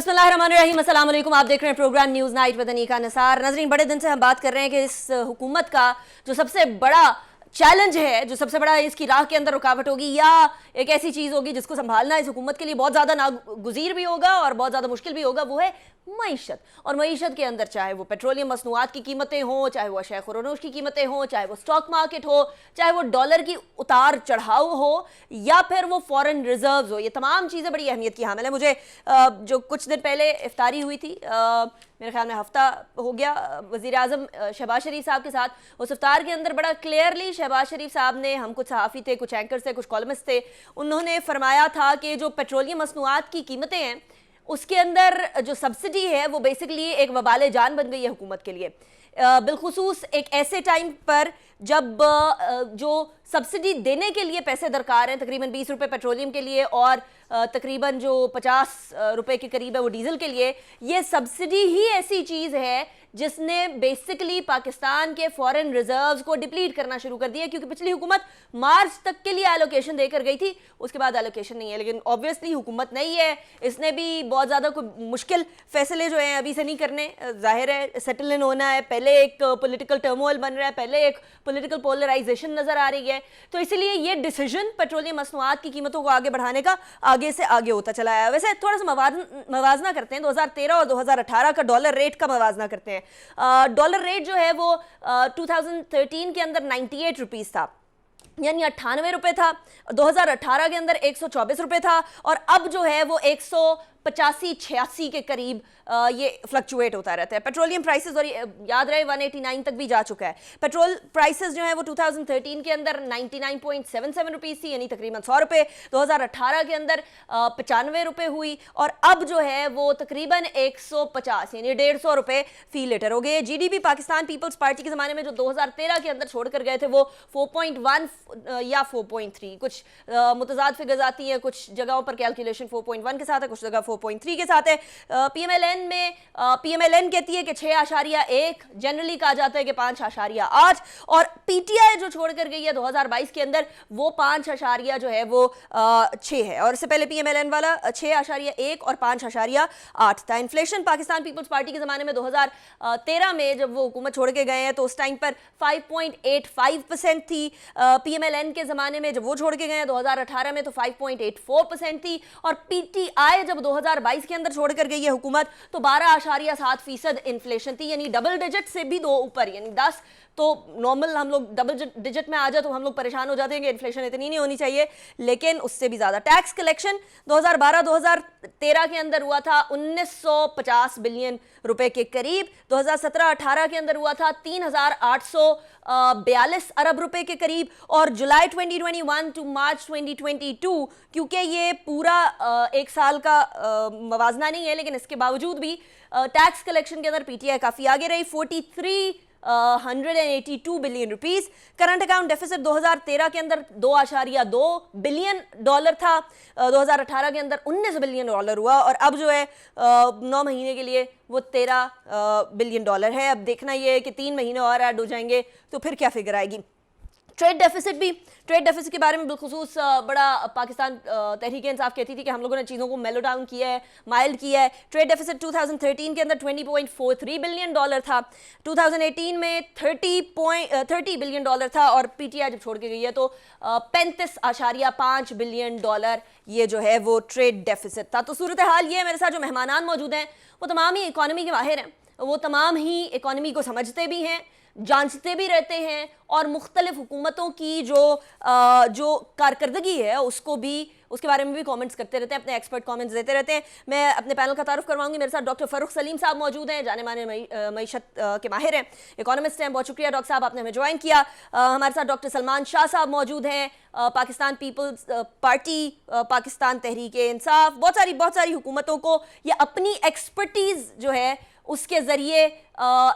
बिस्मिल्लाहिर्रहमानिर्रहीम, अस्सलाम वालेकुम। आप देख रहे हैं programme news night with Anika Nisar. नाज़रीन, बड़े दिन से हम बात कर रहे हैं कि इस हुकूमत का जो सबसे बड़ा चैलेंज है, जो सबसे बड़ा इसकी राह के अंदर रुकावट होगी या एक ऐसी चीज़ होगी जिसको संभालना इस हुकूमत के लिए बहुत ज़्यादा नागुज़ीर भी होगा और बहुत ज़्यादा मुश्किल भी होगा, वो है मईशत। और मईशत के अंदर चाहे वो पेट्रोलियम मसनूआत की कीमतें हों, चाहे वो अशया खुरोनोश की कीमतें हों, चाहे वो स्टॉक मार्केट हो, चाहे वो डॉलर की उतार चढ़ाव हो या फिर वो फॉरेन रिजर्व्स हो, ये तमाम चीज़ें बड़ी अहमियत की हामिल है। मुझे जो कुछ दिन पहले इफ्तारी हुई थी, मेरे ख्याल में हफ्ता हो गया, वज़ीर आज़म शहबाज शरीफ साहब के साथ, उस इफ्तार के अंदर बड़ा क्लियरली शहबाज शरीफ साहब ने, हम कुछ सहाफ़ी थे, कुछ एंकर्स थे, कुछ कॉलमिस्ट थे, उन्होंने फरमाया था कि जो पेट्रोलियम मसनूआत की कीमतें हैं उसके अंदर जो सब्सिडी है वो बेसिकली एक वबाल जान बन गई है हुकूमत के लिए, बिलखुसूस एक ऐसे टाइम पर जब जो सब्सिडी देने के लिए पैसे दरकार हैं, तकरीबन 20 रुपये पेट्रोलियम के लिए और तकरीबन जो 50 रुपये के करीब है वो डीजल के लिए। ये सब्सिडी ही ऐसी चीज़ है जिसने बेसिकली पाकिस्तान के फॉरेन रिजर्व्स को डिप्लीट करना शुरू कर दिया, क्योंकि पिछली हुकूमत मार्च तक के लिए एलोकेशन देकर गई थी, उसके बाद एलोकेशन नहीं है। लेकिन ऑब्वियसली हुकूमत नहीं है, इसने भी बहुत ज़्यादा कोई मुश्किल फैसले जो हैं अभी से नहीं करने, जाहिर है सेटल इन होना है, पहले एक पॉलिटिकल टर्मोइल बन रहा है, पहले एक पॉलिटिकल पोलराइजेशन नज़र आ रही है, तो इसीलिए ये डिसीजन पेट्रोलियम मसनूआत की कीमतों को आगे बढ़ाने का आगे से आगे होता चला है। वैसे थोड़ा सा मवाजना करते हैं, 2013 और 2018 का डॉलर रेट का मवाजना करते हैं। डॉलर रेट जो है वो 2013 के अंदर 98 रुपीज़ था, यानी 98 रुपये था। 2018 के अंदर 124 रुपये था और अब जो है वो 185-86 के करीब ये फ्लक्चुएट होता रहता है। पेट्रोलियम प्राइसेस, और याद रहे 189 तक भी जा चुका है। पेट्रोल प्राइसेस जो है वो 2013 के अंदर 99.77 रुपीज़ थी, यानी तकरीबन 100 रुपये। 2018 के अंदर 95 रुपये हुई और अब जो है वो तकरीबन 150 यानी 150 रुपये फी लीटर हो गए। जीडीपी पाकिस्तान पीपल्स पार्टी के ज़माने में जो 2013 के अंदर छोड़ कर गए थे वो 4.1 या 4.3, कुछ मुतज़ाद फिगर्स आती है, कुछ जगहों पर कैलकुलेशन 4.1 के साथ है, कुछ जगह 4.3 के साथ है। पीएमएलएन में पीएमएलएन कहती है कि 6.1, जनरली कहा जाता है कि 5.8, और पीटीआई जो छोड़ कर गई है 2022 के अंदर वो 5 जो है वो 6 है, और इससे पहले पीएमएलएन वाला 6.1 और 5.8 था। इन्फ्लेशन पाकिस्तान पीपल्स पार्टी के ज़माने में 2013 में जब वो हुकूमत छोड़ के गए हैं तो उस टाइम पर 5.85% थी। पीएमएलएन के ज़माने में जब वो छोड़ के गए हैं 2018 में तो 5.84% थी, और पीटीआई जब 2022 के अंदर छोड़ कर गई है हुकूमत तो 12.7% इन्फ्लेशन थी, यानी डबल डिजिट से भी 2 ऊपर, यानी 10 तो नॉर्मल हम लोग डबल डिजिट में आ जाए तो हम लोग परेशान हो जाते हैं कि इन्फ्लेशन इतनी नहीं होनी चाहिए, लेकिन उससे भी ज़्यादा। टैक्स कलेक्शन 2012-2013 के अंदर हुआ था 1950 बिलियन रुपए के करीब, 2017-18 के अंदर हुआ था 3,842 अरब रुपए के करीब, और जुलाई 2021 टू मार्च 2022, क्योंकि ये पूरा एक साल का मवाजना नहीं है, लेकिन इसके बावजूद भी टैक्स कलेक्शन के अंदर पीटीआई काफ़ी आगे रही, 4,382 billion rupees. Current account deficit 2013 के अंदर 2.2 बिलियन डॉलर था, 2018 के अंदर 19 बिलियन डॉलर हुआ, और अब जो है 9 महीने के लिए वो 13 बिलियन डॉलर है। अब देखना ये है कि 3 महीने और ऐड हो जाएंगे तो फिर क्या फिगर आएगी। ट्रेड डेफिसिट के बारे में बिलखुसूस बड़ा पाकिस्तान तहरीक इंसाफ कहती थी कि हम लोगों ने चीज़ों को मेलो डाउन किया है, माइल्ड किया है। ट्रेड डेफिसिट 2013 के अंदर 20.43 बिलियन डॉलर था, 2018 में 30 बिलियन डॉलर था, और पीटीआई जब छोड़ के गई है तो 35.5 बिलियन डॉलर ये जो है वो ट्रेड डेफिसिट था। तो सूरत हाल ये है। मेरे साथ जो मेहमानान मौजूद हैं वो तमाम ही इकॉनमी के माहिर हैं, वो तमाम ही इकॉनमी को समझते भी हैं, जांचते भी रहते हैं, और मुख्तलिफ हुकूमतों की जो कारकर्दगी है उसको भी, उसके बारे में भी कमेंट्स करते रहते हैं, अपने एक्सपर्ट कमेंट्स देते रहते हैं। मैं अपने पैनल का तारुफ करवाऊंगी। मेरे साथ डॉक्टर फ़ारूक सलीम साहब मौजूद हैं, जाने माने मईशत के माहिर हैं, इकोनॉमिस्ट हैं। बहुत शुक्रिया डॉक्टर साहब, आपने हमें ज्वाइन किया। हमारे साथ डॉक्टर सलमान शाह साहब मौजूद हैं, पाकिस्तान पीपल्स पार्टी, पाकिस्तान तहरीक इंसाफ, बहुत सारी हुकूमतों को ये अपनी एक्सपर्टीज़ जो है उसके ज़रिए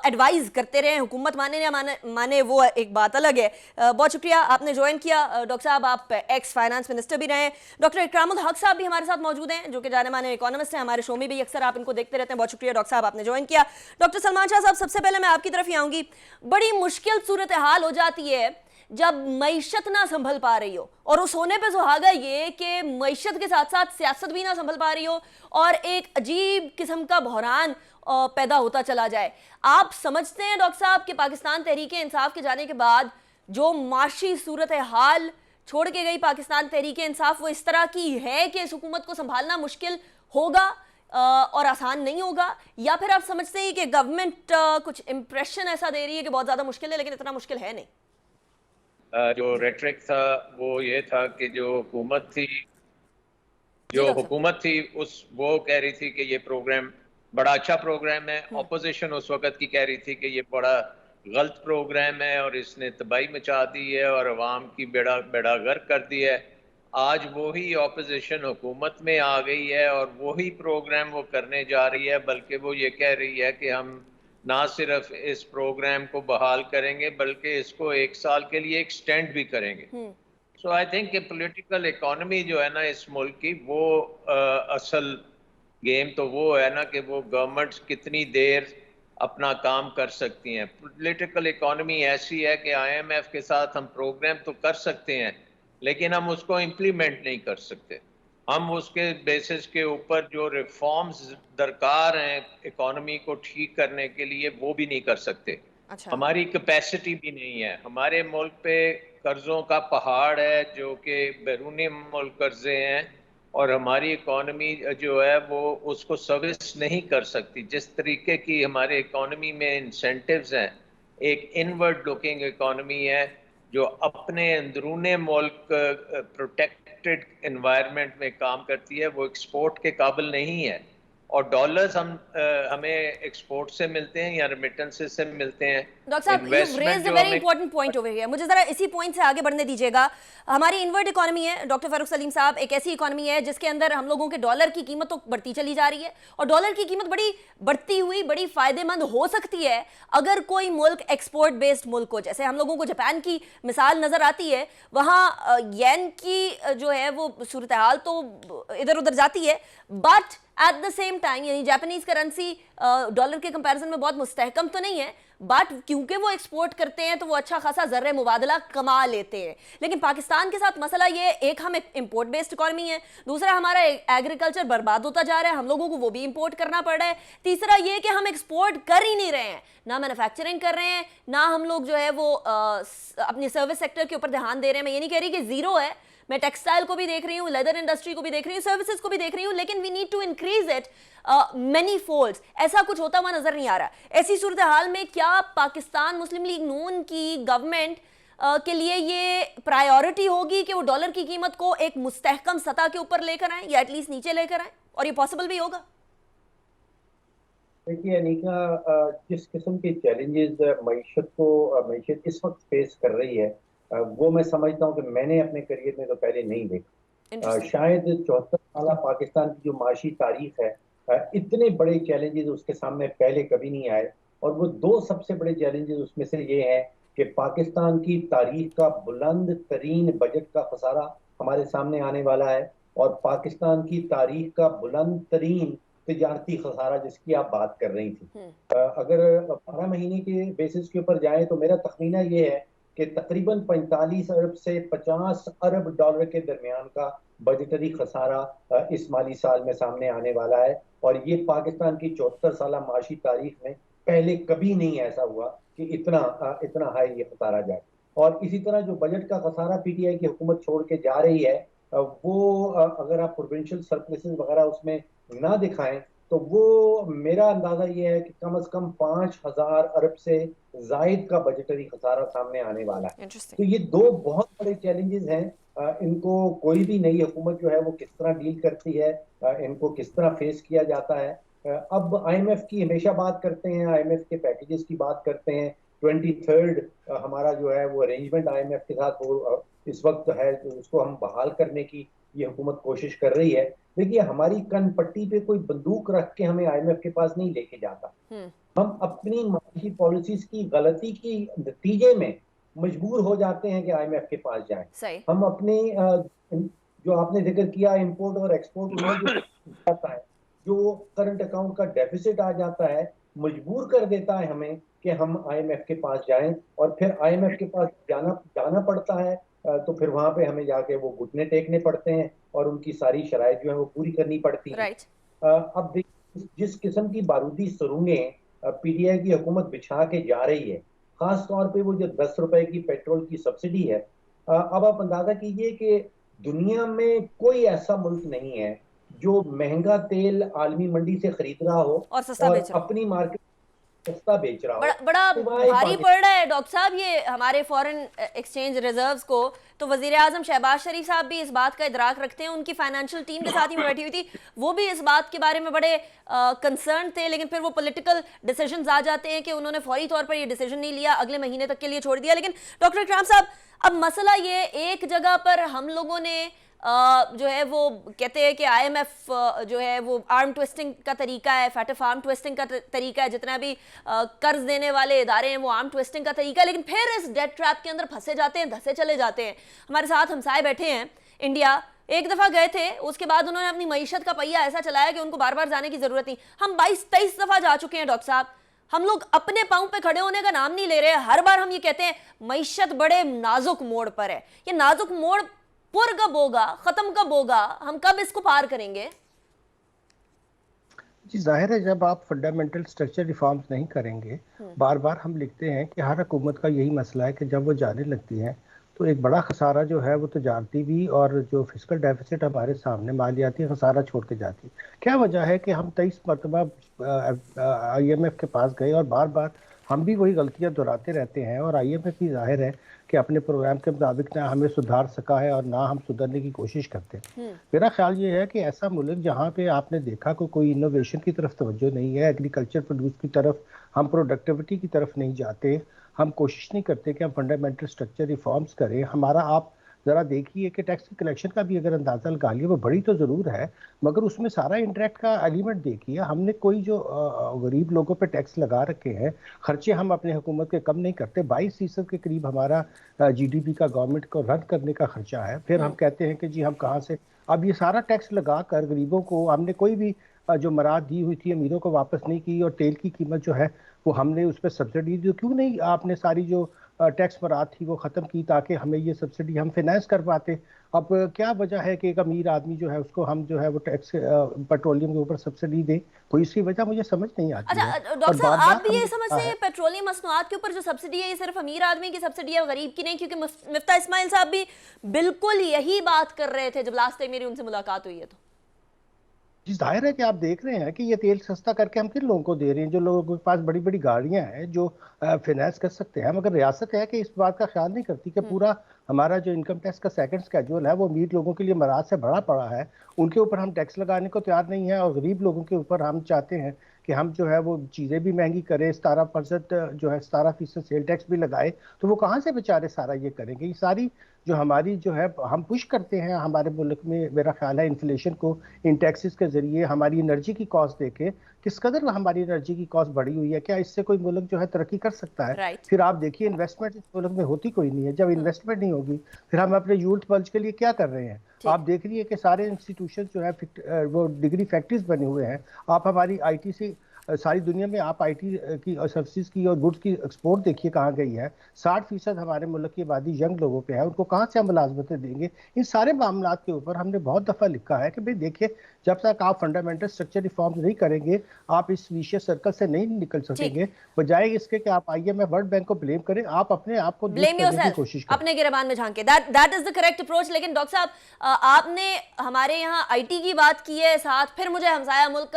एडवाइज़ करते रहे। हुकूमत माने या माने वो एक बात अलग है। बहुत शुक्रिया, आपने ज्वाइन किया। डॉक्टर साहब, आप एक्स फाइनेंस मिनिस्टर भी रहे। डॉक्टर इकरामुल हक साहब भी हमारे साथ मौजूद हैं, जो कि जाने माने इकोनॉमिस्ट हैं, हमारे शो में भी अक्सर आप इनको देखते रहते हैं। बहुत शुक्रिया डॉक्टर साहब, आपने ज्वाइन किया। डॉक्टर सलमान शाह साहब, सबसे पहले मैं आपकी तरफ ही आऊँगी। बड़ी मुश्किल सूरत हाल हो जाती है जब मईशत ना संभल पा रही हो, और उस होने पे सुहागा ये कि मईशत के साथ साथ सियासत भी ना संभल पा रही हो और एक अजीब किस्म का बहरान पैदा होता चला जाए। आप समझते हैं डॉक्टर साहब कि पाकिस्तान तहरीक इंसाफ के जाने के बाद जो माशी सूरत हाल छोड़ के गई पाकिस्तान तहरीक इंसाफ, वो इस तरह की है कि इस हुकूमत को संभालना मुश्किल होगा और आसान नहीं होगा, या फिर आप समझते हैं कि गवर्नमेंट कुछ इंप्रेशन ऐसा दे रही है कि बहुत ज्यादा मुश्किल है, लेकिन इतना मुश्किल है नहीं? जो रेटरिक था वो ये था कि जो हुकूमत थी वो कह रही थी कि ये प्रोग्राम बड़ा अच्छा प्रोग्राम है। ऑपोजिशन उस वक्त की कह रही थी कि ये बड़ा गलत प्रोग्राम है और इसने तबाही मचा दी है और अवाम की बेड़ा गर्क कर दी है। आज वही ऑपोजिशन हुकूमत में आ गई है और वही प्रोग्राम वो करने जा रही है, बल्कि वो ये कह रही है कि हम ना सिर्फ इस प्रोग्राम को बहाल करेंगे बल्कि इसको 1 साल के लिए एक्सटेंड भी करेंगे। सो आई थिंक कि पॉलिटिकल इकोनॉमी जो है ना इस मुल्क की, वो असल गेम तो वो है ना कि वो गवर्नमेंट्स कितनी देर अपना काम कर सकती हैं। पॉलिटिकल इकोनॉमी ऐसी है कि IMF के साथ हम प्रोग्राम तो कर सकते हैं लेकिन हम उसको इम्प्लीमेंट नहीं कर सकते। हम उसके बेसिस के ऊपर जो रिफॉर्म्स दरकार हैं इकोनॉमी को ठीक करने के लिए वो भी नहीं कर सकते। अच्छा। हमारी कैपेसिटी भी नहीं है। हमारे मुल्क पे कर्जों का पहाड़ है जो कि बैरूनी मुल्क कर्जे हैं और हमारी इकोनॉमी जो है वो उसको सर्विस नहीं कर सकती। जिस तरीके की हमारे इकोनॉमी में इंसेंटिव्स हैं, एक इनवर्ड लुकिंग इकोनॉमी है जो अपने अंदरूने मुल्क प्रोटेक्टेड एनवायरनमेंट में काम करती है, वो एक्सपोर्ट के काबिल नहीं है। और डॉलर्स हमें एक्सपोर्ट से मिलते हैं या रेमिटेंसेस से मिलते हैं। डॉक्टर साहब, you've raised a very important point over here. मुझे जरा इसी पॉइंट से आगे बढ़ने दीजिएगा। हमारी इनवर्ट इकोनॉमी है डॉक्टर फारूक सलीम साहब, एक ऐसी इकोनॉमी है जिसके अंदर हम लोगों के डॉलर की कीमत तो बढ़ती चली जा रही है, और डॉलर की कीमत बड़ी बढ़ती हुई बड़ी फायदेमंद हो सकती है अगर कोई मुल्क एक्सपोर्ट बेस्ड मुल्क हो। जैसे हम लोगों को जापान की मिसाल नजर आती है, वहाँ येन की जो है वो सूरत हाल तो इधर उधर जाती है, but at the same time यानी जापानीज करेंसी डॉलर के कंपैरिजन में बहुत मुस्तहकम तो नहीं है, बट क्योंकि वो एक्सपोर्ट करते हैं तो वो अच्छा खासा ज़र्रे मुबादला कमा लेते हैं। लेकिन पाकिस्तान के साथ मसला ये, एक हम इंपोर्ट बेस्ड इकोनॉमी है, दूसरा हमारा एग्रीकल्चर बर्बाद होता जा रहा है, हम लोगों को वो भी इंपोर्ट करना पड़ रहा है, तीसरा ये कि हम एक्सपोर्ट कर ही नहीं रहे हैं, ना मैन्युफैक्चरिंग कर रहे हैं, ना हम लोग जो है वो अपनी सर्विस सेक्टर के ऊपर ध्यान दे रहे हैं। मैं ये नहीं कह रही कि जीरो है, मैं टेक्सटाइल को भी देख रही हूँ, लेदर इंडस्ट्री को भी देख रही हूँ, सर्विसेज को भी देख रही हूँ, लेकिन we need to increase it many folds. ऐसा कुछ होता हुआ नजर नहीं आ रहा। ऐसी सूरत हाल में क्या पाकिस्तान मुस्लिम लीग नून की गवर्नमेंट के लिए ये प्रायोरिटी होगी कि वो डॉलर की कीमत को एक मुस्तहकम सतह के ऊपर लेकर आए या एटलीस्ट नीचे लेकर आए, और ये पॉसिबल भी होगा? देखिए अनिका, जिस किस्म के चैलेंजेस मईशत इस वक्त फेस कर रही है, वो मैं समझता हूँ कि मैंने अपने करियर में तो पहले नहीं देखा। शायद 74 साल पाकिस्तान की जो माशी तारीख है, इतने बड़े चैलेंजेस उसके सामने पहले कभी नहीं आए। और वो दो सबसे बड़े चैलेंजेस उसमें से ये है कि पाकिस्तान की तारीख का बुलंद तरीन बजट का खसारा हमारे सामने आने वाला है, और पाकिस्तान की तारीख का बुलंद तरीन तिजारती खसारा जिसकी आप बात कर रही थी। अगर 12 महीने के बेसिस के ऊपर जाए तो मेरा तखमीना ये है कि तकरीबन 45 अरब से 50 अरब डॉलर के दरमियान का बजटरी खसारा इस माली साल में सामने आने वाला है, और ये पाकिस्तान की 74 साल माशी तारीख में पहले कभी नहीं ऐसा हुआ कि इतना हाई ये खसारा जाए। और इसी तरह जो बजट का खसारा PTI की हुकूमत छोड़ के जा रही है, वो अगर आप प्रोविंशियल सरप्लसेस वगैरह उसमें ना दिखाएं तो वो मेरा अंदाजा ये है कि कम से कम 5,000 अरब से जायद का बजटरी खसारा सामने आने वाला है। तो ये दो बहुत बड़े चैलेंजेस हैं। इनको कोई भी नई हुकूमत जो है वो किस तरह डील करती है, इनको किस तरह फेस किया जाता है। अब IMF की हमेशा बात करते हैं, IMF के पैकेजेस की बात करते हैं। 23rd हमारा जो है वो अरेंजमेंट IMF के साथ वो इस वक्त है, तो उसको हम बहाल करने की ये हुकूमत कोशिश कर रही है। देखिए, हमारी कन पट्टी पे कोई बंदूक रख के हमें IMF के पास नहीं लेके जाता। हम अपनी माशी पॉलिसीज की गलती की नतीजे में मजबूर हो जाते हैं कि IMF के पास जाएं। हम अपने जो आपने जिक्र किया इंपोर्ट और एक्सपोर्ट में जो जाता है, जो करंट अकाउंट का डेफिसिट आ जाता है, मजबूर कर देता है हमें कि हम IMF के पास जाएं, और फिर IMF के पास जाना पड़ता है, तो फिर वहां पे हमें जाके वो घुटने टेकने पड़ते हैं और उनकी सारी शराइत जो है वो पूरी करनी पड़ती हैं। राइट। अब देखिए, जिस किस्म की बारूदी सुरंगें PTI की हुकूमत बिछा के जा रही है, खास तौर पे वो जो 10 रुपए की पेट्रोल की सब्सिडी है, अब आप अंदाजा कीजिए कि दुनिया में कोई ऐसा मुल्क नहीं है जो महंगा तेल आलमी मंडी से खरीद रहा हो और सस्ता और बेच रहा हूँ। अपनी मार्केट सस्ता बेच रहा हो। बड़ा बड़ा सिवाय भारी पड़ रहा है डॉक्टर साहब ये हमारे फॉरेन एक्सचेंज रिजर्व्स को। तो वजीर आजम शहबाज शरीफ साहब भी इस बात का इदराक रखते हैं, उनकी फाइनेंशियल टीम के साथ ही मैं बैठी हुई थी, वो भी इस बात के बारे में बड़े कंसर्न थे, लेकिन फिर वो पॉलिटिकल डिसीजंस आ जाते हैं कि उन्होंने फौरी तौर पर ये डिसीजन नहीं लिया, अगले महीने तक के लिए छोड़ दिया। लेकिन डॉक्टर इकराम साहब, अब मसला ये, एक जगह पर हम लोगों ने जो है वो कहते हैं कि IMF जो है वो आर्म ट्विस्टिंग का तरीका है, फैटिफ आर्म ट्विस्टिंग का तरीका है, जितना भी कर्ज देने वाले इदारे हैं वो आर्म ट्विस्टिंग का तरीका है, लेकिन फिर इस डेट ट्रैप के अंदर फंसे जाते हैं, धंसे चले जाते हैं। हमारे साथ हमसाए बैठे हैं इंडिया, एक दफा गए थे, उसके बाद उन्होंने अपनी मईशत का पहिया ऐसा चलाया कि उनको बार बार जाने की जरूरत नहीं। हम 22-23 दफा जा चुके हैं डॉक्टर साहब, हम लोग अपने पांव पे खड़े होने का नाम नहीं ले रहे। हर बार हम ये कहते हैं मईशत बड़े नाजुक मोड़ पर है, ये नाजुक मोड़ पुर कब होगा, खत्म कब होगा, हम कब इसको पार करेंगे? जी जाहिर है, जब आप फंडामेंटल स्ट्रक्चर रिफॉर्म्स नहीं करेंगे, बार बार हम लिखते हैं कि हर हुकूमत का यही मसला है कि जब वो जाने लगती हैं तो एक बड़ा खसारा जो है वो तजारती भी और जो फिजिकल डेफिसिट हमारे सामने मालियाती खसारा छोड़ के जाती है। क्या वजह है कि हम 23 मरतबा IMF के पास गए और बार बार हम भी वही गलतियां दोहराते रहते हैं, और IMF भी जाहिर है कि अपने प्रोग्राम के मुताबिक ना हमें सुधार सका है और ना हम सुधरने की कोशिश करते हैं। मेरा ख्याल ये है कि ऐसा मुल्क जहाँ पे आपने देखा को कोई इनोवेशन की तरफ तवज्जो नहीं है, एग्रीकल्चर प्रोड्यूस की तरफ, हम प्रोडक्टिविटी की तरफ नहीं जाते, हम कोशिश नहीं करते कि हम फंडामेंटल स्ट्रक्चर रिफॉर्म्स करें। हमारा आप ज़रा देखिए कि टैक्स की कलेक्शन का भी अगर अंदाज़ा लगा लिया, वो बड़ी तो ज़रूर है, मगर उसमें सारा इंटरेक्ट का एलिमेंट देखिए। हमने कोई जो गरीब लोगों पे टैक्स लगा रखे हैं, खर्चे हम अपने हुकूमत के कम नहीं करते। 22% के करीब हमारा GDP का गवर्नमेंट को रन करने का खर्चा है। फिर हम कहते हैं कि जी हम कहाँ से, अब ये सारा टैक्स लगा कर गरीबों को हमने कोई भी जो मराद दी हुई थी अमीरों को वापस नहीं की, और तेल की कीमत जो है वो हमने उस पर सब्सिडी दी। क्यों नहीं आपने सारी जो टैक्स मराद थी वो ख़त्म की, ताकि हमें ये सब्सिडी हम फाइनेंस कर पाते। अब क्या वजह है कि एक अमीर आदमी जो है उसको हम जो है वो टैक्स पेट्रोलियम के ऊपर सब्सिडी दें? कोई इसकी वजह मुझे समझ नहीं आती है। अच्छा डॉक्टर साहब, आप भी ये समझते हैं पेट्रोलियम मसनूआत के ऊपर जो सब्सिडी है ये सिर्फ अमीर आदमी की सब्सिडी है, गरीब की नहीं? क्योंकि मिफ्ता इस्माइल साहब भी बिल्कुल यही बात कर रहे थे जब लास्ट टाइम मेरी उनसे मुलाकात हुई है। तो जी जाहिर है कि आप देख रहे हैं कि ये तेल सस्ता करके हम किन लोगों को दे रहे हैं? जो लोगों के पास बड़ी बड़ी गाड़ियां हैं, जो फाइनेंस कर सकते हैं। मगर रियासत है कि इस बात का ख्याल नहीं करती कि पूरा हमारा जो इनकम टैक्स का सेकंड स्केड्यूल है वो अमीर लोगों के लिए मराज से भरा पड़ा है, उनके ऊपर हम टैक्स लगाने को तैयार नहीं है, और गरीब लोगों के ऊपर हम चाहते हैं कि हम जो है वो चीज़ें भी महंगी करें, 17% जो है 17% सेल टैक्स भी लगाए। तो वो कहाँ से बेचारे सारा ये करेंगे? ये सारी जो हमारी जो है हम पुश करते हैं हमारे मुल्क में, मेरा ख्याल है इन्फ्लेशन को इन टैक्सेस के जरिए। हमारी एनर्जी की कॉस्ट देखे किस कदर हमारी एनर्जी की कॉस्ट बढ़ी हुई है, क्या इससे कोई मुल्क जो है तरक्की कर सकता है? फिर आप देखिए इन्वेस्टमेंट इस मुल्क में होती कोई नहीं है। जब इन्वेस्टमेंट नहीं होगी फिर हम अपने यूथ बल्ज के लिए क्या कर रहे हैं? आप देख रही है कि सारे इंस्टीट्यूशन जो है वो डिग्री फैक्ट्रीज बने हुए हैं। आप हमारी IT से सारी दुनिया में आप IT की और सर्विसेज की और गुड्स की एक्सपोर्ट देखिए कहाँ गई है। 60% हमारे मुल्क की आबादी यंग लोगों पे है, उनको कहाँ से हम मुलाजमतें देंगे? इन सारे मामलों के ऊपर हमने बहुत दफ़ा लिखा है कि भाई देखिए, जब तक आप फंडामेंटल स्ट्रक्चर रिफॉर्म्स नहीं करेंगे आप इस विशियस सर्कल से नहीं निकल सकेंगे। बजाय इसके कि आप IMF वर्ल्ड बैंक को ब्लेम करें, आप अपने आप को ब्लेम योरसेल्फ, कोशिश करें, अपने गिरबान में झांके। That is the correct approach. लेकिन डॉक्टर साहब, आपने हमारे यहाँ IT की बात की है, साथ फिर मुझे हमसाया मुल्क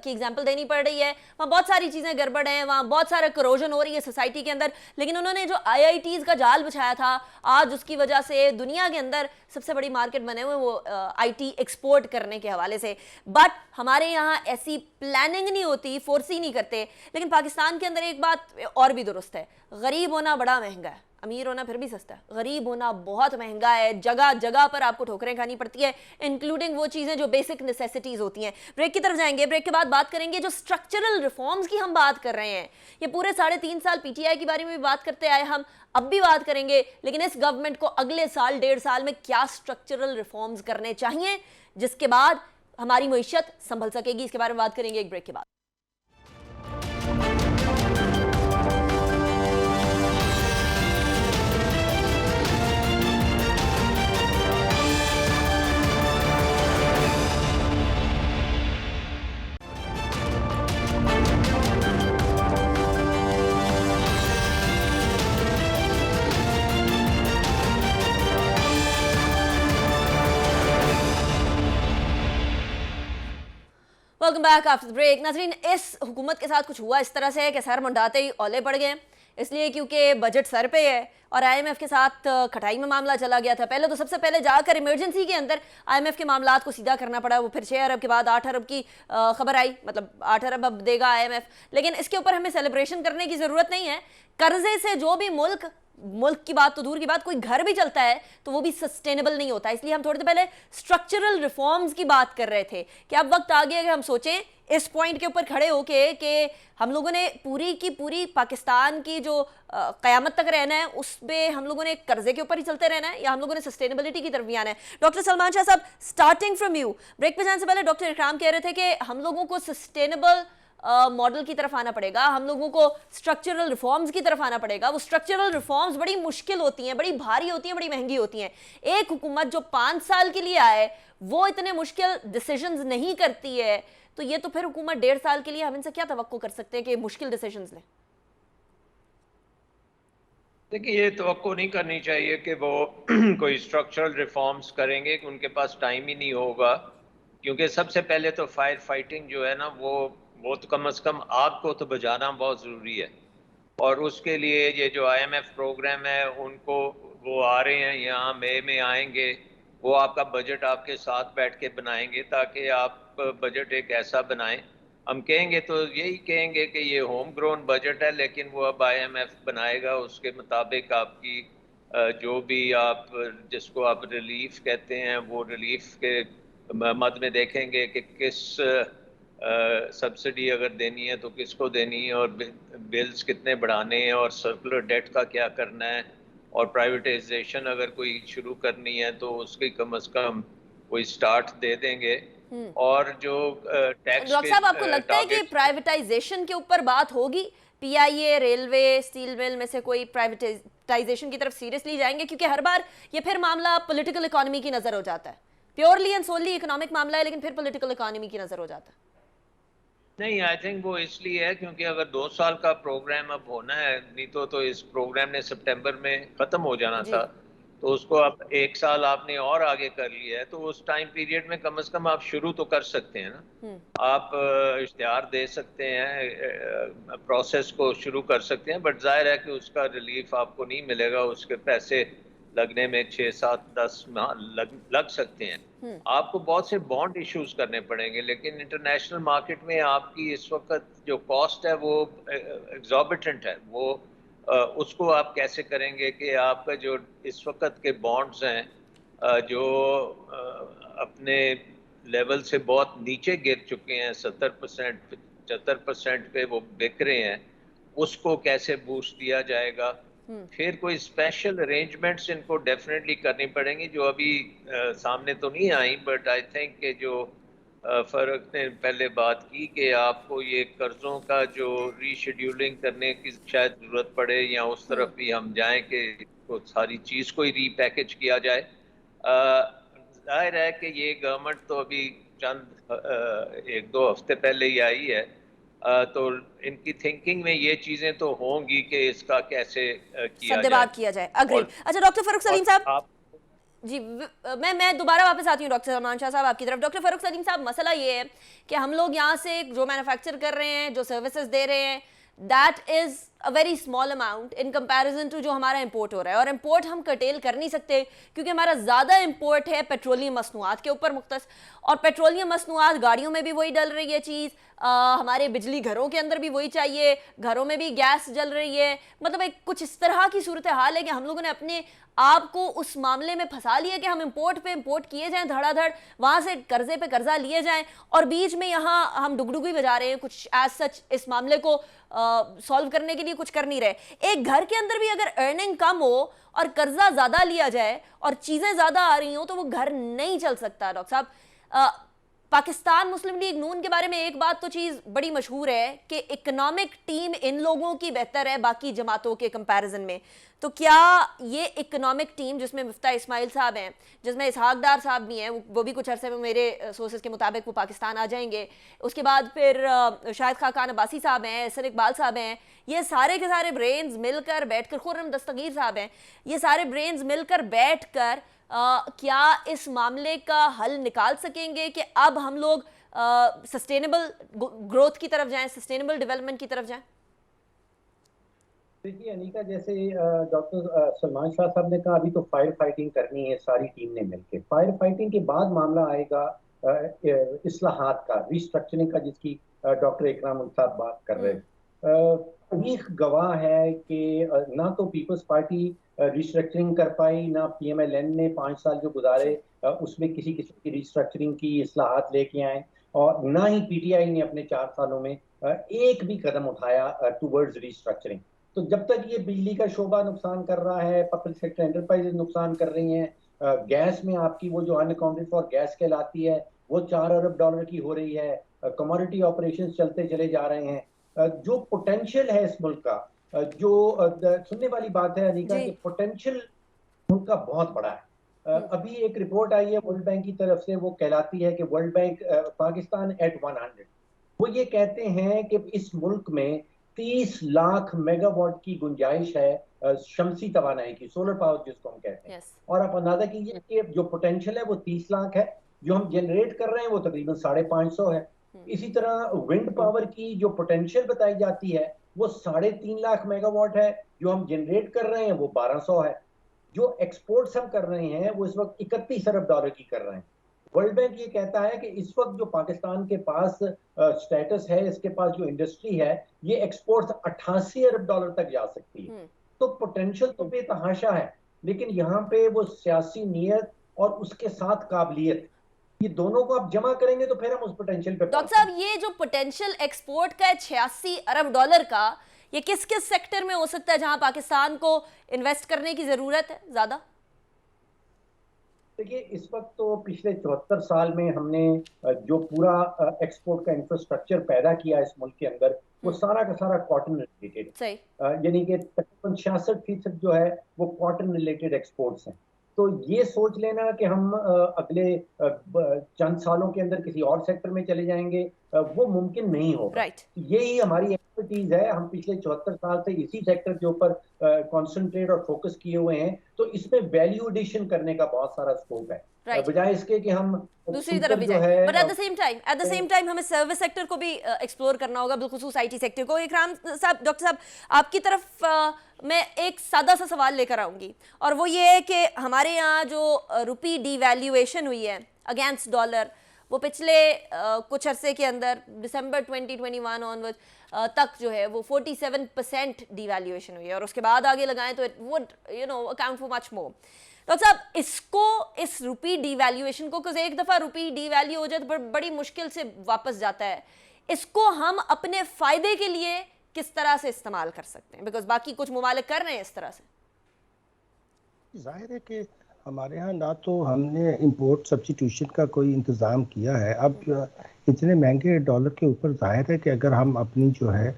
की एग्जांपल देनी पड़ रही है। वहाँ बहुत सारी चीजें गड़बड़ हैं, वहाँ बहुत सारा करोजन हो रही है सोसाइटी के अंदर, लेकिन उन्होंने जो IITs का जाल बिछाया था, आज उसकी वजह से दुनिया के अंदर सबसे बड़ी मार्केट बने हुए वो IT एक्सपोर्ट करने के हवाले से। बट हमारे यहाँ ऐसी प्लानिंग नहीं होती, फोर्स ही नहीं करते। लेकिन पाकिस्तान के अंदर एक बात और भी दुरुस्त है, गरीब होना बड़ा महंगा है, अमीर होना फिर भी सस्ता है। गरीब होना बहुत महंगा है, जगह जगह पर आपको ठोकरें खानी पड़ती है, इंक्लूडिंग वो चीज़ें जो बेसिक नेसेसिटीज़ होती हैं। ब्रेक की तरफ जाएंगे, ब्रेक के बाद बात करेंगे जो स्ट्रक्चरल रिफॉर्म्स की हम बात कर रहे हैं। ये पूरे 3.5 साल PTI के बारे में भी बात करते आए, हम अब भी बात करेंगे, लेकिन इस गवर्नमेंट को अगले साल 1.5 साल में क्या स्ट्रक्चरल रिफॉर्म्स करने चाहिए जिसके बाद हमारी मईशत संभल सकेगी। इसके बारे में बात करेंगे एक ब्रेक के बाद। Welcome back after break. नाज़रीन, इस हुकूमत के साथ कुछ हुआ इस तरह से है कि सर मुंडाते ही औले पड़ गए, इसलिए क्योंकि बजट सर पे है और आईएमएफ के साथ खटाई में मामला चला गया था। पहले तो सबसे पहले जाकर इमरजेंसी के अंदर आईएमएफ के मामलात को सीधा करना पड़ा, वो फिर 6 अरब के बाद 8 अरब की खबर आई, मतलब 8 अरब अब देगा आईएमएफ। लेकिन इसके ऊपर हमें सेलिब्रेशन करने की ज़रूरत नहीं है। कर्जे से जो भी मुल्क की बात तो दूर की बात, कोई घर भी चलता है तो वो भी सस्टेनेबल नहीं होता। इसलिए हम थोड़ी देर पहले स्ट्रक्चरल रिफॉर्म्स की बात कर रहे थे कि अब वक्त आ गया कि हम सोचें इस पॉइंट के ऊपर खड़े होके कि हम लोगों ने पूरी की पूरी पाकिस्तान की जो क़यामत तक रहना है उस पे हम लोगों ने कर्जे के ऊपर ही चलते रहना है या हम लोगों ने सस्टेनेबिलिटी की तरफ भी आना है। डॉक्टर सलमान शाह साहब, स्टार्टिंग फ्रॉम यू, ब्रेक पे जाने से पहले डॉक्टर इकराम कह रहे थे कि हम लोगों को सस्टेनेबल मॉडल की तरफ आना पड़ेगा, हम लोगों को स्ट्रक्चरल रिफॉर्म्स की तरफ आना पड़ेगा। वो स्ट्रक्चरल रिफॉर्म्स बड़ी मुश्किल होती हैं, बड़ी भारी होती हैं, बड़ी महंगी होती हैं। एक हुकूमत जो 5 साल के लिए आए वो इतने मुश्किल डिसीजंस नहीं करती है, तो ये तो फिर हुकूमत 1.5 साल के लिए हम इनसे क्या तवक्को कर सकते हैं कि मुश्किल डिसीजंस लें? देखिए, ये तवक्को नहीं करनी चाहिए कि वो कोई स्ट्रक्चरल रिफॉर्म्स करेंगे, कि उनके पास टाइम ही नहीं होगा। क्योंकि सबसे पहले तो फायर फाइटिंग जो है ना, वो तो कम से कम आग को तो बुझाना बहुत ज़रूरी है। और उसके लिए ये जो आईएमएफ प्रोग्राम है, उनको वो आ रहे हैं यहाँ, मई में आएंगे, वो आपका बजट आपके साथ बैठ के बनाएंगे ताकि आप बजट एक ऐसा बनाएं। हम कहेंगे तो यही कहेंगे कि ये होम ग्रोन बजट है, लेकिन वो अब आईएमएफ बनाएगा, उसके मुताबिक आपकी जो भी आप जिसको आप रिलीफ कहते हैं, वो रिलीफ के मद में देखेंगे कि किस सब्सिडी अगर देनी है तो किसको देनी है, और बिल्स कितने बढ़ाने हैं, और सर्कुलर डेट का क्या करना है, और प्राइवेटाइजेशन अगर कोई शुरू करनी है तो उसकी कम से कम कोई स्टार्ट दे देंगे। और जो टैक्स, डॉक्टर साहब, आपको लगता है कि प्राइवेटाइजेशन के ऊपर बात होगी? पीआईए, रेलवे, स्टील मिल में से कोई प्राइवेटाइजेशन की तरफ सीरियसली जाएंगे? क्योंकि हर बार ये फिर मामला पॉलिटिकल इकोनॉमी की नजर हो जाता है। प्योरली एंड सोनली इकोनॉमिक मामला है, लेकिन फिर पॉलिटिकल इकोनॉमी की नजर हो जाता है। नहीं, आई थिंक वो इसलिए है क्योंकि अगर 2 साल का प्रोग्राम अब होना है, नहीं तो इस प्रोग्राम ने सितंबर में खत्म हो जाना था, तो उसको अब 1 साल आपने और आगे कर लिया है, तो उस टाइम पीरियड में कम से कम आप शुरू तो कर सकते हैं ना। आप इश्तिहार दे सकते हैं, प्रोसेस को शुरू कर सकते हैं, बट जाहिर है कि उसका रिलीफ आपको नहीं मिलेगा, उसके पैसे लगने में 6, 7, 10 माह लग सकते हैं। आपको बहुत से बॉन्ड इश्यूज करने पड़ेंगे, लेकिन इंटरनेशनल मार्केट में आपकी इस वक्त जो कॉस्ट है वो एग्जॉर्बिटेंट है। वो उसको आप कैसे करेंगे कि आपका जो इस वक्त के बॉन्ड्स हैं जो अपने लेवल से बहुत नीचे गिर चुके हैं, 70%, 75% पे वो बिक रहे हैं, उसको कैसे बूस्ट दिया जाएगा। फिर कोई स्पेशल अरेंजमेंट्स इनको डेफिनेटली करनी पड़ेंगी जो अभी सामने तो नहीं आई, बट आई थिंक कि जो फ़र्क ने पहले बात की कि आपको ये कर्ज़ों का जो रीशेड्यूलिंग करने की शायद ज़रूरत पड़े, या उस तरफ भी हम जाएं कि तो सारी चीज़ को ही रीपैकेज किया जाए। जाहिर है कि ये गवर्नमेंट तो अभी चंद 1-2 हफ्ते पहले ही आई है, तो इनकी थिंकिंग में ये चीजें तो होंगी कि इसका कैसे किया जाए। अग्री। अच्छा, डॉक्टर फरूख सलीम साहब जी, मैं दोबारा वापस आती हूँ डॉक्टर सलमान शाह साहब आपकी तरफ। डॉक्टर फरूख सलीम साहब, मसला ये है कि हम लोग यहाँ से जो मैन्युफैक्चर कर रहे हैं, जो सर्विसेज दे रहे हैं, that is a very small amount in comparison to जो हमारा इंपोर्ट हो रहा है। और इंपोर्ट हम कर्टेल कर नहीं सकते क्योंकि हमारा ज़्यादा इंपोर्ट है पेट्रोलियम मसनूआत के ऊपर मुख्तस, और पेट्रोलियम मसनूआत गाड़ियों में भी वही डल रही है चीज़, हमारे बिजली घरों के अंदर भी वही चाहिए, घरों में भी गैस जल रही है। मतलब एक कुछ इस तरह की सूरत हाल है कि हम लोगों ने अपने आप को उस मामले में फंसा लिया कि हम इंपोर्ट पे इंपोर्ट किए जाएं धड़ाधड़, वहाँ से कर्जे पे कर्जा लिए जाएं, और बीच में यहाँ हम डुगडुगी बजा रहे हैं, कुछ एज सच इस मामले को सॉल्व करने के लिए कुछ कर नहीं रहे। एक घर के अंदर भी अगर अर्निंग कम हो और कर्जा ज़्यादा लिया जाए और चीज़ें ज़्यादा आ रही हो तो वो घर नहीं चल सकता। डॉक्टर साहब, पाकिस्तान मुस्लिम लीग नून के बारे में एक बात तो चीज़ बड़ी मशहूर है कि इकोनॉमिक टीम इन लोगों की बेहतर है बाकी जमातों के कंपैरिजन में। तो क्या ये इकोनॉमिक टीम जिसमें मुफ्ता इस्माइल साहब हैं, जिसमें इसहाक डार साहब भी हैं, वो भी कुछ अरसे में मेरे सोर्सेज के मुताबिक वो पाकिस्तान आ जाएंगे, उसके बाद फिर शाहिद खान अब्बासी साहब हैं, एहसन इकबाल साहब हैं, ये सारे के सारे ब्रेन्स मिलकर बैठकर, खुर्रम दस्तगीर साहब हैं, ये सारे ब्रेन्स मिलकर बैठकर क्या इस मामले का हल निकाल सकेंगे कि अब हम लोग सस्टेनेबल ग्रोथ की तरफ जाएं, सस्टेनेबल डेवलपमेंट की तरफ जाएं? देखिए अनीका, जैसे डॉक्टर सलमान शाह साहब ने कहा, अभी तो फायर फाइटिंग करनी है सारी टीम ने मिलकर। फायर फाइटिंग के बाद मामला आएगा इस्लाहात का, रिस्ट्रक्चरिंग का, जिसकी डॉक्टर इकराम साहब बात कर रहे हैं। तारीख गवाह है कि ना तो पीपल्स पार्टी रिस्ट्रक्चरिंग कर पाई, ना पीएमएलएन ने 5 साल जो गुजारे उसमें किसी किस्म की रिस्ट्रक्चरिंग की इस्लाहात लेके आए, और ना ही पीटीआई ने अपने 4 सालों में एक भी कदम उठाया टूवर्ड्स रिस्ट्रक्चरिंग। तो जब तक ये बिजली का शोबा नुकसान कर रहा है, पब्लिक सेक्टर एंटरप्राइजेज नुकसान कर रही हैं, गैस में आपकी वो जो अनअकाउंटेड फॉर गैस कहलाती है वो $4 अरब की हो रही है, कमोडिटी ऑपरेशंस चलते चले जा रहे हैं। जो पोटेंशियल है इस मुल्क का, जो सुनने वाली बात है अनीका, कि पोटेंशियल मुल्क का बहुत बड़ा है। अभी एक रिपोर्ट आई है वर्ल्ड बैंक की तरफ से, वो कहलाती है कि वर्ल्ड बैंक पाकिस्तान एट 100। वो ये कहते हैं कि इस मुल्क में 30 लाख मेगावाट की गुंजाइश है शमसी तवानाई की, सोलर पावर जिसको हम कहते हैं। और आप अंदाजा कीजिए कि जो पोटेंशियल है वो 30 लाख है, जो हम जनरेट कर रहे हैं वो तकरीबन 550 है। इसी तरह विंड पावर की जो पोटेंशियल बताई जाती है वो 3.5 लाख मेगावाट है, जो हम जनरेट कर रहे हैं वो 1200 है। जो एक्सपोर्ट्स हम कर रहे हैं वो इस वक्त $31 अरब की कर रहे हैं। वर्ल्ड बैंक ये कहता है कि इस वक्त जो पाकिस्तान के पास स्टेटस है, इसके पास जो इंडस्ट्री है, ये एक्सपोर्ट्स $88 अरब तक जा सकती है। तो पोटेंशियल तो बेतहाशा है, लेकिन यहाँ पे वो सियासी नीयत और उसके साथ काबिलियत, ये दोनों को आप जमा करेंगे तो फिर हम उस पोटेंशियल पे। डॉक्टर साहब, ये जो पोटेंशियल एक्सपोर्ट का है $86 अरब का, ये किस किस सेक्टर में हो सकता है जहां पाकिस्तान को इन्वेस्ट करने की जरूरत है ज्यादा? देखिए इस वक्त तो पिछले 74 साल में हमने जो पूरा एक्सपोर्ट का इंफ्रास्ट्रक्चर पैदा किया इस मुल्क के अंदर, वो सारा का सारा कॉटन रिलेटेड, यानी कि तकरीबन 66% जो है वो कॉटन रिलेटेड एक्सपोर्ट्स हैं। तो ये सोच लेना कि हम अगले चंद सालों के अंदर किसी और सेक्टर में चले जाएंगे, वो मुमकिन नहीं होगा। यही हमारी एक्सपर्टीज है, हम पिछले 74 साल से इसी सेक्टर के ऊपर कंसंट्रेट और फोकस किए हुए हैं। तो इसमें वैल्यू एडिशन करने का बहुत सारा स्कोप है, बजाय इसके कि हम दूसरी तरफ भी जाए। But at the same time हमें सर्विस सेक्टर को भी एक्सप्लोर करना होगा, बिलखुसूस आईटी सेक्टर को। इकराम साहब, डॉक्टर साहब, आपकी तरफ मैं एक सादा सा सवाल लेकर आऊंगी, और वो ये है कि हमारे यहाँ जो रुपी डिवैल्यूएशन हुई है अगेंस्ट डॉलर, वो पिछले कुछ अरसे के अंदर दिसंबर 2021 ऑनवर्ड तक जो है वो 47% डिवैल्यूएशन हुई है, और उसके बाद आगे लगाएं तो it would account for much more. Doctor साहब, इसको, इस रुपी डिवैल्यूएशन को, क्योंकि एक दफ़ा रुपी डिवैल्यू हो जाए तो बड़ी मुश्किल से वापस जाता है, इसको हम अपने फ़ायदे के लिए किस तरह से इस्तेमाल कर सकते हैं? बिकॉज बाकी कुछ मुमालिक कर रहे हैं इस तरह से। जाहिर है कि हमारे यहाँ ना तो हमने इंपोर्ट सब्स्टिट्यूशन का कोई इंतज़ाम किया है। अब इतने महंगे डॉलर के ऊपर जाहिर है कि अगर हम अपनी जो है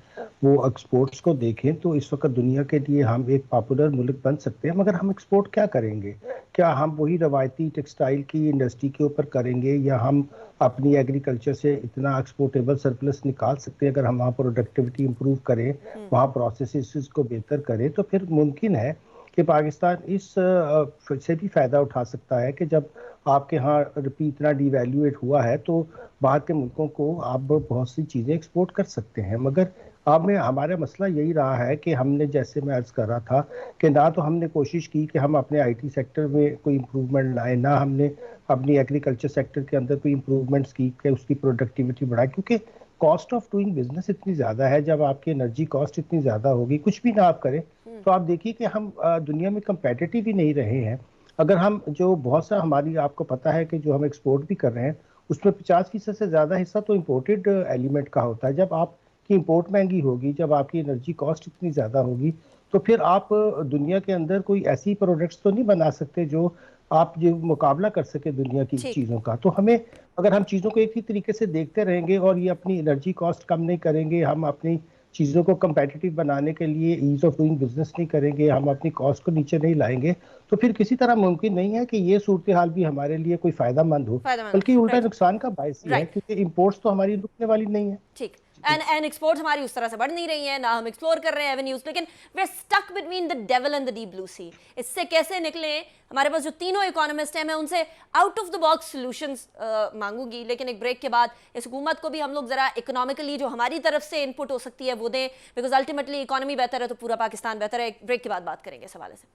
वो एक्सपोर्ट्स को देखें तो इस वक्त दुनिया के लिए हम एक पॉपुलर मुल्क बन सकते हैं, मगर हम एक्सपोर्ट क्या करेंगे? क्या हम वही रवायती टेक्सटाइल की इंडस्ट्री के ऊपर करेंगे, या हम अपनी एग्रीकल्चर से इतना एक्सपोर्टेबल सरप्लस निकाल सकते हैं? अगर हम वहाँ प्रोडक्टिविटी इंप्रूव करें, वहाँ प्रोसेसेस को बेहतर करें, तो फिर मुमकिन है कि पाकिस्तान इस से भी फ़ायदा उठा सकता है कि जब आपके यहाँ रुपये इतना डिवैल्यूएट हुआ है तो बाहर के मुल्कों को आप बहुत सी चीज़ें एक्सपोर्ट कर सकते हैं। मगर अब में हमारा मसला यही रहा है कि हमने, जैसे मैं अर्ज़ कर रहा था, कि ना तो हमने कोशिश की कि हम अपने आईटी सेक्टर में कोई इम्प्रूवमेंट लाएँ, ना हमने अपनी एग्रीकल्चर सेक्टर के अंदर कोई इम्प्रूवमेंट्स की कि उसकी प्रोडक्टिविटी बढ़ाए, क्योंकि कॉस्ट ऑफ डूइंग बिजनेस इतनी ज़्यादा है। जब आपकी एनर्जी कॉस्ट इतनी ज़्यादा होगी, कुछ भी ना आप करें, तो आप देखिए कि हम दुनिया में कंपेटिटिव ही नहीं रहे हैं। अगर हम जो बहुत सा हमारी, आपको पता है कि जो हम एक्सपोर्ट भी कर रहे हैं उसमें 50% से ज़्यादा हिस्सा तो इम्पोर्टेड एलिमेंट का होता है। जब आपकी इंपोर्ट महंगी होगी, जब आपकी एनर्जी कॉस्ट इतनी ज़्यादा होगी, तो फिर आप दुनिया के अंदर कोई ऐसी प्रोडक्ट्स तो नहीं बना सकते जो आप जो मुकाबला कर सके दुनिया की चीज़ों का। तो हमें, अगर हम चीज़ों को एक ही तरीके से देखते रहेंगे और ये अपनी एनर्जी कॉस्ट कम नहीं करेंगे, हम अपनी चीज़ों को कंपेटिटिव बनाने के लिए ईज ऑफ डूइंग बिजनेस नहीं करेंगे, हम अपनी कॉस्ट को नीचे नहीं लाएंगे, तो फिर किसी तरह मुमकिन नहीं है कि ये सूरत हाल भी हमारे लिए कोई फायदा मंद हो, बल्कि उल्टा नुकसान का बायस है, क्योंकि इंपोर्ट्स तो हमारी रुकने वाली नहीं है। ठीक, एंड एक्सपोर्ट्स हमारी उस तरह से बढ़ नहीं रही हैं, ना हम एक्सप्लोर कर रहे हैं एवेन्यूज, लेकिन we are stuck between the devil and the deep blue sea. इससे कैसे निकलें? हमारे पास जो तीनों इकोनॉमिस्ट हैं, मैं उनसे out of the box solutions मांगूंगी, लेकिन एक ब्रेक के बाद इस हुकूमत को भी हम लोग जरा इकोनॉमिकली जो हमारी तरफ से इनपुट हो सकती है वो दें, बिकॉज अल्टीमेटली इकोनॉमी बेहतर है तो पूरा पाकिस्तान बेहतर है। एक ब्रेक के बाद बात करेंगे इस हवाले से।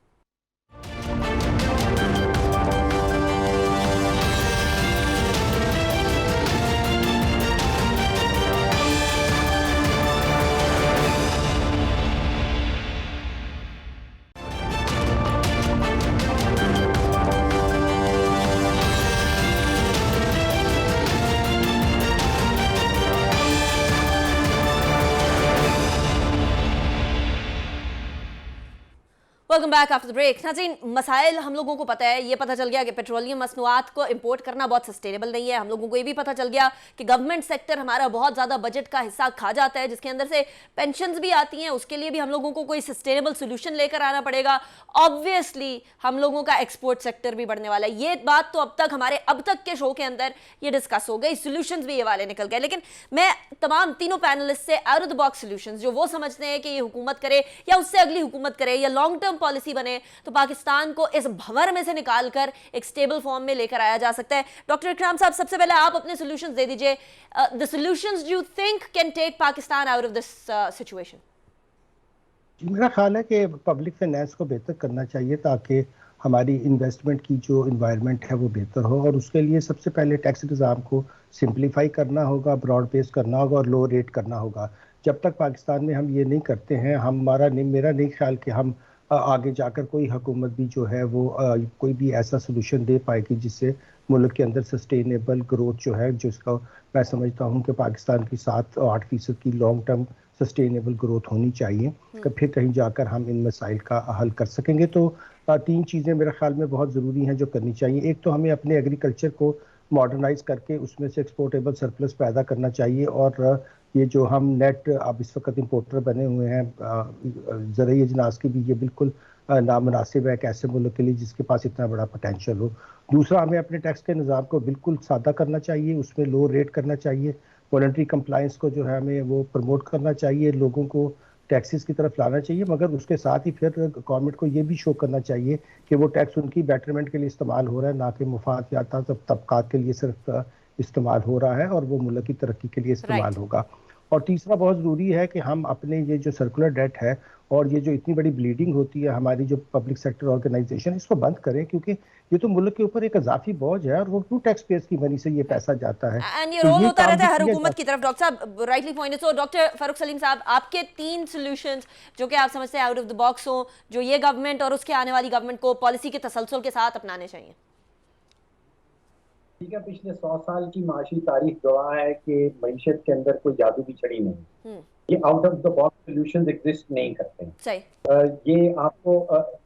Welcome back after the break. नाज़रीन, मसाइल हम लोगों को पता है, ये पता चल गया कि पेट्रोलियम मसनूआत को इंपोर्ट करना बहुत सस्टेनेबल नहीं है। हम लोगों को ये भी पता चल गया कि गवर्नमेंट सेक्टर हमारा बहुत ज़्यादा बजट का हिस्सा खा जाता है, जिसके अंदर से पेंशन्स भी आती हैं। उसके लिए भी हम लोगों को कोई सस्टेनेबल सोल्यूशन लेकर आना पड़ेगा। ऑब्वियसली हम लोगों का एक्सपोर्ट सेक्टर भी बढ़ने वाला है। ये बात तो अब तक के शो के अंदर ये डिस्कस हो गई, सोल्यूशंस भी ये वाले निकल गए। लेकिन मैं तमाम तीनों पैनलिस्ट से out of the box solutions जो वो समझते हैं कि ये हुकूमत करे या उससे अगली हुकूमत करे या लॉन्ग टर्म पॉलिसी बने तो पाकिस्तान को इस भंवर में से निकालकर एक स्टेबल फॉर्म में लेकर आया जा सकता है। डॉक्टर इकराम साहब, सबसे पहले आप अपने सॉल्यूशंस दे दीजिए। The solutions you think can take Pakistan out of this situation. मेरा ख्याल है कि पब्लिक फाइनेंस को बेहतर करना चाहिए ताकि हमारी इन्वेस्टमेंट की जो इन्वायरमेंट है वो बेहतर हो, और उसके लिए सबसे पहले टैक्स निज़ाम को सिंप्लीफाई करना होगा, ब्रॉड बेस करना होगा और लो रेट करना होगा। जब तक पाकिस्तान में हम ये नहीं करते हैं, मेरा नहीं ख्याल कि हम आगे जाकर कोई हुकूमत भी जो है वो कोई भी ऐसा सोल्यूशन दे पाएगी जिससे मुल्क के अंदर सस्टेनेबल ग्रोथ जो है, जिसका मैं समझता हूँ कि पाकिस्तान की 7-8% की लॉन्ग टर्म सस्टेनेबल ग्रोथ होनी चाहिए, कि फिर कहीं जाकर हम इन मसाइल का हल कर सकेंगे। तो 3 चीज़ें मेरे ख्याल में बहुत ज़रूरी हैं जो करनी चाहिए। एक तो हमें अपने एग्रीकल्चर को मॉडर्नाइज करके उसमें से एक्सपोर्टेबल सरप्लस पैदा करना चाहिए, और ये जो हम नेट अब इस वक्त इम्पोर्टर बने हुए हैं ज़रूरी अजनास की भी, ये बिल्कुल नामुनासिब है एक ऐसे मुल्क के लिए जिसके पास इतना बड़ा पोटेंशियल हो। दूसरा, हमें अपने टैक्स के निज़ाम को बिल्कुल सादा करना चाहिए, उसमें लो रेट करना चाहिए। वॉलंटरी कंप्लायंस को जो है हमें वो प्रमोट करना चाहिए, लोगों को टैक्सेस की तरफ लाना चाहिए, मगर उसके साथ ही फिर गवर्नमेंट को ये भी शो करना चाहिए कि वो टैक्स उनकी बेटरमेंट के लिए इस्तेमाल हो रहा है, ना कि मुफादात तबकात के लिए सिर्फ इस्तेमाल हो रहा है, और वो मुल्क की तरक्की के लिए इस्तेमाल होगा। और तीसरा बहुत ज़रूरी है कि हम अपने ये जो सर्कुलर डेट है और ये जो इतनी बड़ी ब्लीडिंग होती है हमारी जो पब्लिक सेक्टर ऑर्गेनाइजेशन, इसको बंद करें, क्योंकि ये तो मुल्क के ऊपर एक इजाफी बोझ है और वो टू टैक्स पेयर्स की मनी से ये पैसा जाता है। एंड ये रोल होता रहता है हर हुकूमत की तरफ। डॉक्टर साहब rightly pointed. So doctor Farooq Salim साहब, आपके 3 सॉल्यूशंस जो कि आप समझते हैं आउट ऑफ द बॉक्स हो, जो ये गवर्नमेंट और उसके आने वाली गवर्नमेंट को पॉलिसी के तसलसल के साथ अपनाने चाहिए। ठीक है, पिछले 100 साल की माशी तारीख गवाह है कि मईशत के अंदर कोई जादू की छड़ी नहीं, ये out of the box solutions exist नहीं करते हैं। सही। ये आपको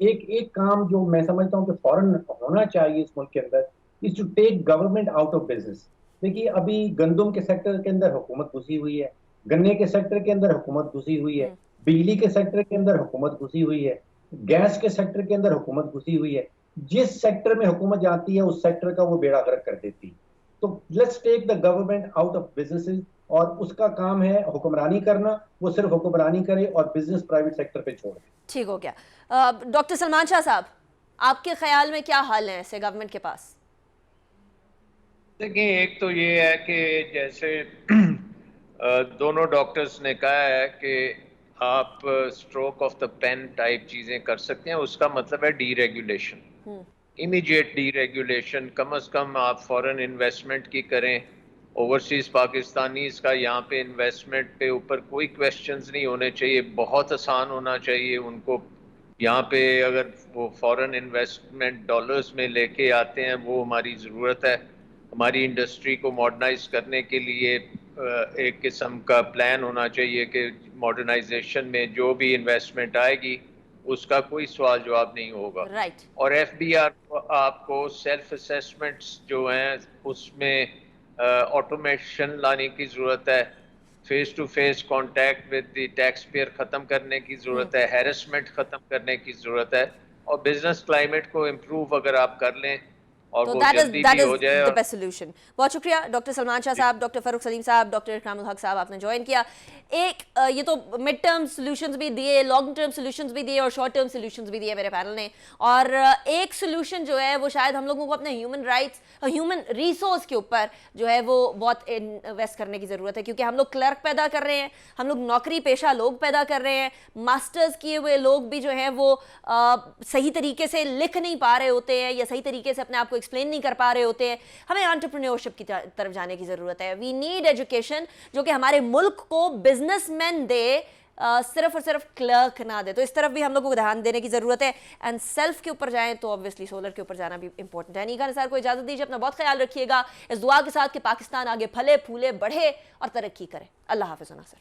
एक काम जो मैं समझता हूँ कि फौरन होना चाहिए इस मुल्क के अंदर, is to take government out of business. देखिए, अभी गंदम के सेक्टर के अंदर हुकूमत घुसी हुई है, गन्ने के सेक्टर के अंदर हुकूमत घुसी हुई है, बिजली के सेक्टर के अंदर हुकूमत घुसी हुई है, गैस के सेक्टर के अंदर हुकूमत घुसी हुई है। जिस सेक्टर में हुकूमत जाती है उस सेक्टर का वो बेड़ा गर्क कर देती है। तो let's take the government out of businesses, और उसका काम है हुक्मरानी करना, वो सिर्फ हुक्मरानी करे और बिजनेस प्राइवेट सेक्टर पे छोड़ दे। ठीक हो गया। डॉक्टर सलमान शाह साहब, आपके ख्याल में क्या हाल है ऐसे गवर्नमेंट के पास? देखिए, एक तो ये है कि जैसे दोनों डॉक्टर्स ने कहा है कि आप stroke of the pen type चीजें कर सकते हैं, उसका मतलब है डीरेगुलेशन, इमीडिएट डीरेगुलेशन। कम अज कम आप फॉरेन इन्वेस्टमेंट की करें, ओवरसीज पाकिस्तानीज का यहाँ पे इन्वेस्टमेंट पे ऊपर कोई क्वेश्चंस नहीं होने चाहिए, बहुत आसान होना चाहिए उनको। यहाँ पे अगर वो फॉरेन इन्वेस्टमेंट डॉलर्स में लेके आते हैं, वो हमारी ज़रूरत है। हमारी इंडस्ट्री को मॉडर्नाइज करने के लिए एक किस्म का प्लान होना चाहिए कि मॉडर्नाइजेशन में जो भी इन्वेस्टमेंट आएगी उसका कोई सवाल जवाब नहीं होगा। राइट। और FBR आपको सेल्फ असेसमेंट्स जो हैं उसमें ऑटोमेशन लाने की ज़रूरत है, face to face contact with the tax payer ख़त्म करने की ज़रूरत है, हैरेसमेंट ख़त्म करने की ज़रूरत है, और बिजनेस क्लाइमेट को इम्प्रूव अगर आप कर लें और तो वो दैट जल्दी इज भी हो जाए। The best solution. बहुत शुक्रिया डॉक्टर सलमान शाह साहब, डॉक्टर फरूख सलीम साहब, डॉक्टर इकरामुल हक साहब, आपने ज्वाइन किया। एक ये तो मिड टर्म सॉल्यूशंस भी दिए, लॉन्ग टर्म सॉल्यूशंस भी दिए और शॉर्ट टर्म सॉल्यूशंस भी दिए मेरे पैनल ने। और एक सॉल्यूशन जो है वो शायद हम लोगों को अपने ह्यूमन राइट्स, ह्यूमन रिसोर्स के ऊपर जो है वो बहुत इन्वेस्ट करने की ज़रूरत है, क्योंकि हम लोग क्लर्क पैदा कर रहे हैं, हम लोग नौकरी पेशा लोग पैदा कर रहे हैं, मास्टर्स किए हुए लोग भी जो हैं वो सही तरीके से लिख नहीं पा रहे होते हैं या सही तरीके से अपने आप को एक्सप्लेन नहीं कर पा रहे होते हैं। हमें एंटरप्रेन्योरशिप की तरफ जाने की ज़रूरत है। वी नीड एजुकेशन जो कि हमारे मुल्क को बिजनेसमैन दे, सिर्फ और सिर्फ क्लर्क ना दे। तो इस तरफ भी हम लोगों को ध्यान देने की ज़रूरत है। एंड सेल्फ के ऊपर जाएं तो ऑब्वियसली सोलर के ऊपर जाना भी इंपॉर्टेंट है। नीका निसार को इजाज़त दीजिए, अपना बहुत ख्याल रखिएगा, इस दुआ के साथ कि पाकिस्तान आगे फले फूले बढ़े और तरक्की करे। अल्लाह हाफिज़ नासिर।